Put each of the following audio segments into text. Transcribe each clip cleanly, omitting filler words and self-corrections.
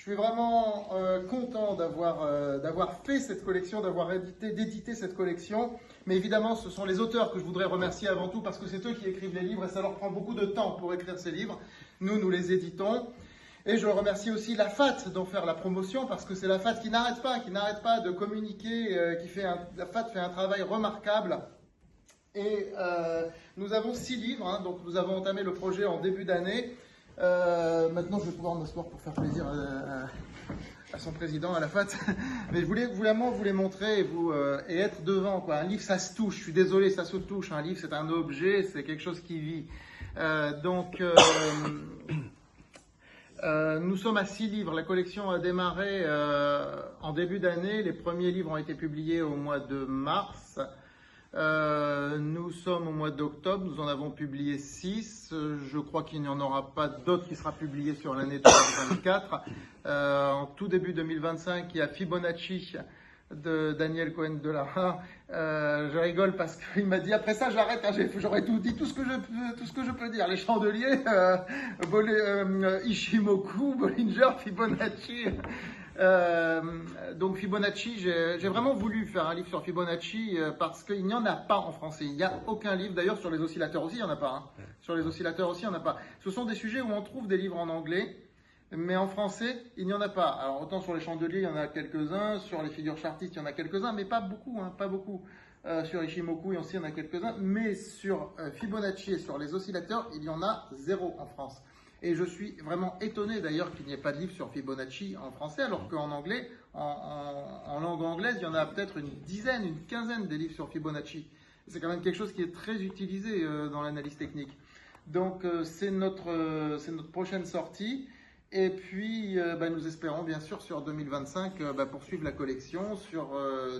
suis vraiment content d'avoir fait cette collection, d'éditer cette collection. Mais évidemment, ce sont les auteurs que je voudrais remercier avant tout parce que c'est eux qui écrivent les livres et ça leur prend beaucoup de temps pour écrire ces livres. Nous les éditons. Et je remercie aussi la FAT d'en faire la promotion parce que c'est la FAT qui n'arrête pas de communiquer, la FAT fait un travail remarquable. Et nous avons 6 livres, hein, donc nous avons entamé le projet en début d'année. Maintenant, je vais pouvoir m'asseoir pour faire plaisir à son président, à la FAT. Mais je voulais vraiment vous les montrer et être devant, quoi. Un livre, ça se touche. Je suis désolé, ça se touche. Un livre, c'est un objet, c'est quelque chose qui vit. Nous sommes à 6 livres. La collection a démarré en début d'année. Les premiers livres ont été publiés au mois de mars. Nous sommes au mois d'octobre, nous en avons publié 6. Je crois qu'il n'y en aura pas d'autres qui sera publié sur l'année 2024. En tout début 2025, il y a Fibonacci de Daniel Cohen de Lara. Je rigole parce qu'il m'a dit après ça j'arrête, hein, j'aurais tout dit, tout ce que je peux dire. Les chandeliers, Ishimoku, Bollinger, Fibonacci. Donc Fibonacci, j'ai vraiment voulu faire un livre sur Fibonacci parce qu'il n'y en a pas en français. Il n'y a aucun livre. D'ailleurs, sur les oscillateurs aussi, il n'y en a pas. Hein. Sur les oscillateurs aussi, il n'y en a pas. Ce sont des sujets où on trouve des livres en anglais, mais en français, il n'y en a pas. Alors, autant sur les chandeliers, il y en a quelques-uns. Sur les figures chartistes, il y en a quelques-uns, mais pas beaucoup. Hein, pas beaucoup. Sur Ishimoku, aussi, il y en a quelques-uns. Mais sur Fibonacci et sur les oscillateurs, il y en a 0 en France. Et je suis vraiment étonné d'ailleurs qu'il n'y ait pas de livre sur Fibonacci en français, alors qu'en anglais, en langue anglaise, il y en a peut-être une dizaine, une quinzaine des livres sur Fibonacci. C'est quand même quelque chose qui est très utilisé dans l'analyse technique. Donc c'est notre prochaine sortie. Et puis nous espérons bien sûr sur 2025 poursuivre la collection sur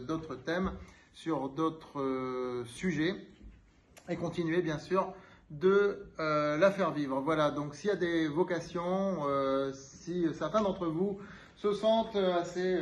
d'autres thèmes, sur d'autres sujets et continuer bien sûr de la faire vivre. Voilà, donc s'il y a des vocations, si certains d'entre vous se sentent assez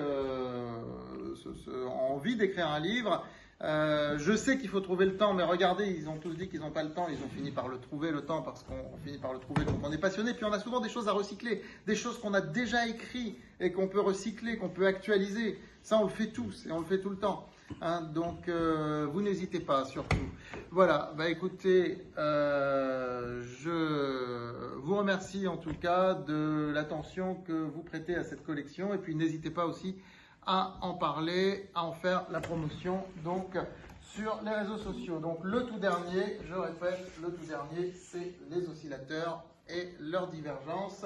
envie d'écrire un livre, je sais qu'il faut trouver le temps, mais regardez, ils ont tous dit qu'ils n'ont pas le temps, ils ont fini par le trouver le temps parce qu'on finit par le trouver, donc on est passionné, puis on a souvent des choses à recycler, des choses qu'on a déjà écrites et qu'on peut recycler, qu'on peut actualiser. Ça, on le fait tous et on le fait tout le temps. Hein, donc vous n'hésitez pas surtout. Voilà, écoutez, je vous remercie en tout cas de l'attention que vous prêtez à cette collection et puis n'hésitez pas aussi à en parler, à en faire la promotion donc sur les réseaux sociaux. Donc le tout dernier, je répète, le tout dernier c'est les oscillateurs et leur divergence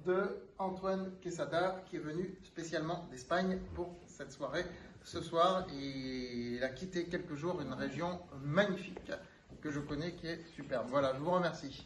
de Antoine Quesada qui est venu spécialement d'Espagne pour cette soirée. Ce soir, il a quitté quelques jours une région magnifique que je connais qui est superbe. Voilà, je vous remercie.